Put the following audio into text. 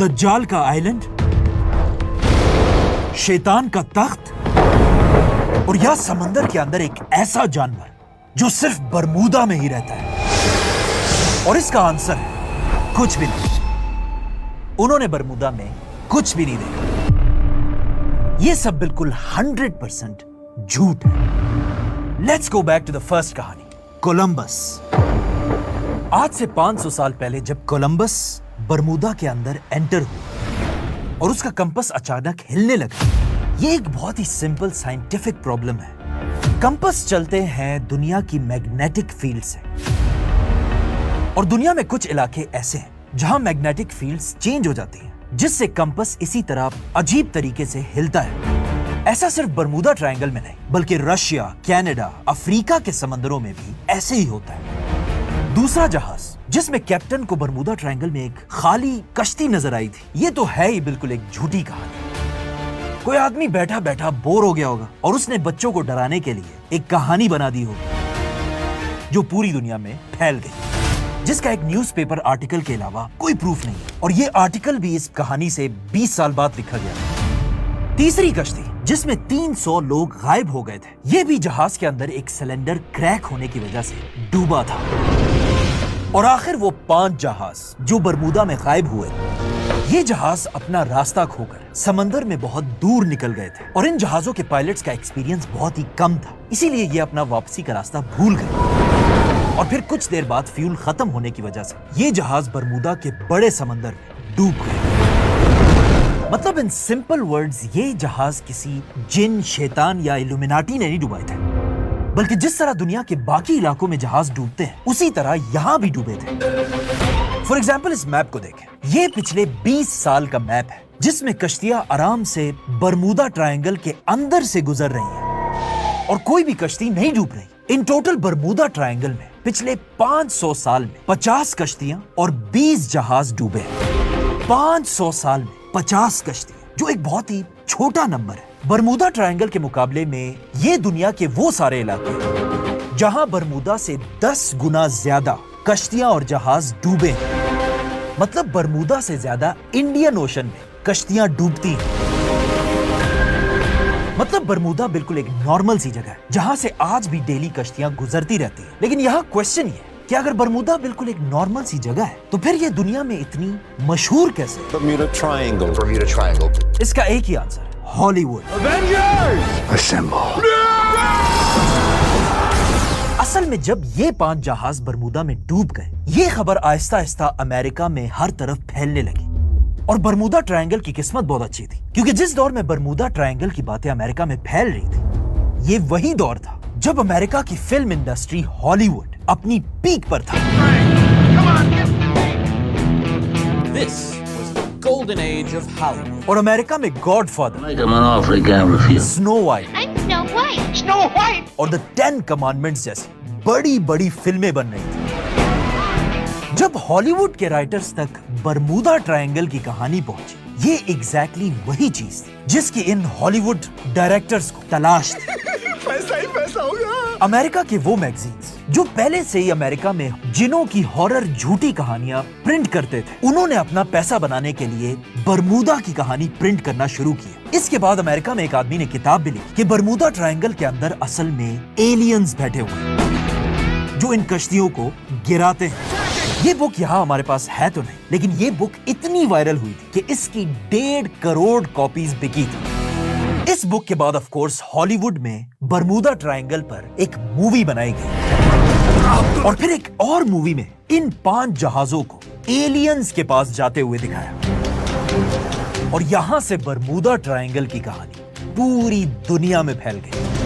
दज्जाल का आइलैंड, शैतान का तख्त, और या समंदर के अंदर एक ऐसा जानवर जो सिर्फ बरमूदा में ही रहता है। और इसका आंसर है कुछ भी नहीं। उन्होंने बरमूदा में कुछ भी नहीं देखा। ये सब बिल्कुल 100% झूठ है। Let's go back to the first कहानी, कोलंबस। आज से 500 साल पहले जब कोलंबस बरमूदा के अंदर एंटर हुआ और उसका कंपास अचानक हिलने लगा, ये एक बहुत ही सिंपल साइंटिफिक प्रॉब्लम है। कंपास चलते हैं दुनिया की मैग्नेटिक फील्ड से, और दुनिया में कुछ इलाके ऐसे हैं जहां मैग्नेटिक फील्ड्स चेंज हो जाती हैं, जिससे कंपास इसी तरह अजीब तरीके से हिलता है। ऐसा सिर्फ बरमूदा ट्रायंगल में नहीं, बल्कि रशिया, कनाडा, अफ्रीका के समंदरों में भी ऐसे ही होता है। दूसरा जहाज जिसमें कैप्टन को बरमूदा ट्रायंगल में एक खाली कश्ती नजर आई थी, ये तो है ही बिल्कुल एक झूठी कहानी। कोई आदमी बैठा बैठा बोर हो गया होगा और उसने बच्चों को डराने के लिए एक कहानी बना दी होगी जो पूरी दुनिया में फैल गई, जिसका एक न्यूज़पेपर आर्टिकल के अलावा कोई प्रूफ नहीं है। और ये आर्टिकल भी इस कहानी से 20 साल बाद लिखा गया। तीसरी कश्ती जिसमें 300 लोग गायब हो गए थे, ये भी जहाज के अंदर एक सिलेंडर क्रैक होने की वजह से डूबा था। और आखिर वो 5 जहाज जो बरमूदा में गायब हुए, ये जहाज अपना रास्ता खोकर समंदर में बहुत दूर निकल गए थे, और इन जहाजों के पायलट्स का एक्सपीरियंस बहुत ही कम था, इसीलिए ये अपना वापसी का रास्ता भूल गए। और फिर कुछ देर बाद फ्यूल खत्म होने की वजह से ये जहाज बरमूदा के बड़े समंदर में डूब गए। मतलब इन सिंपल वर्ड्स, ये जहाज किसी जिन, शैतान या इल्यूमिनाटी ने नहीं डुबाए थे, बल्कि जिस तरह दुनिया के बाकी इलाकों में जहाज डूबते हैं, उसी तरह यहां भी डूबे थे। फॉर एग्जाम्पल इस मैप को देखें। ये पिछले 20 साल का मैप है जिसमें कश्तियां आराम से बरमूदा ट्रायंगल के अंदर से गुजर रही हैं और कोई भी कश्ती नहीं डूब रही। इन टोटल बरमूदा ट्रायंगल में पिछले 500 साल में 50 कश्तियां और 20 जहाज डूबे हैं। 500 साल में 50 कश्तियां, जो एक बहुत ही छोटा नंबर है। बरमूदा ट्रायंगल के मुकाबले में ये दुनिया के वो सारे इलाके हैं जहां बरमूदा से 10 गुना ज्यादा कश्तियां और जहाज डूबे हैं। मतलब बरमूदा से ज्यादा इंडियन ओशन में कश्तियां डूबती हैं। मतलब बरमूदा बिल्कुल एक नॉर्मल सी जगह है जहां से आज भी डेली कश्तियां गुजरती रहती हैं। लेकिन यहाँ क्वेश्चन ये है कि अगर बरमूदा बिल्कुल एक नॉर्मल सी जगह है, तो फिर ये दुनिया में इतनी मशहूर कैसे? Bermuda Triangle. इसका एक ही आंसर, हॉलीवुड। असल में जब ये 5 जहाज बरमूदा में डूब गए, ये खबर आहिस्ता आहिस्ता अमेरिका में हर तरफ फैलने लगी। और बरमूदा ट्रायंगल की किस्मत बहुत अच्छी थी, क्योंकि जिस दौर में बरमूदा ट्रायंगल की बातें अमेरिका में फैल रही थी, ये वही दौर था जब अमेरिका की फिल्म इंडस्ट्री हॉलीवुड अपनी पीक पर था। This was the golden age of Hollywood. और अमेरिका में गॉडफादर, स्नो वाइट और द 10 कमांडमेंट्स जैसी बड़ी बड़ी फिल्में बन रही थी। जब हॉलीवुड के राइटर्स तक बरमूदा ट्रायंगल की कहानी पहुंची, ये एग्जैक्टली वही चीज थी जिसकी इन हॉलीवुड डायरेक्टर्स को तलाश थी। पैसा ही पैसा होगा। अमेरिका के वो मैगजीन्स जो पहले से ही अमेरिका में जिनों की हॉरर झूठी कहानियां प्रिंट करते थे, उन्होंने अपना पैसा बनाने के लिए बरमूदा की कहानी प्रिंट करना शुरू की। इसके बाद अमेरिका में एक आदमी ने किताब भी लिखी कि बरमूदा ट्रायंगल के अंदर असल में एलियंस बैठे हुए हैं जो इन कश्तियों को गिराते हैं। ये बुक यहाँ हमारे पास है तो नहीं, लेकिन ये बुक इतनी वायरल हुई थी कि इसकी 1.5 करोड़ कॉपीज बिकी थी। इस बुक के बाद ऑफ कोर्स हॉलीवुड में बरमूदा ट्रायंगल पर एक मूवी बनाई गई, और फिर एक और मूवी में इन 5 जहाजों को एलियंस के पास जाते हुए दिखाया। और यहां से बरमूदा ट्रायंगल की कहानी पूरी दुनिया में फैल गई।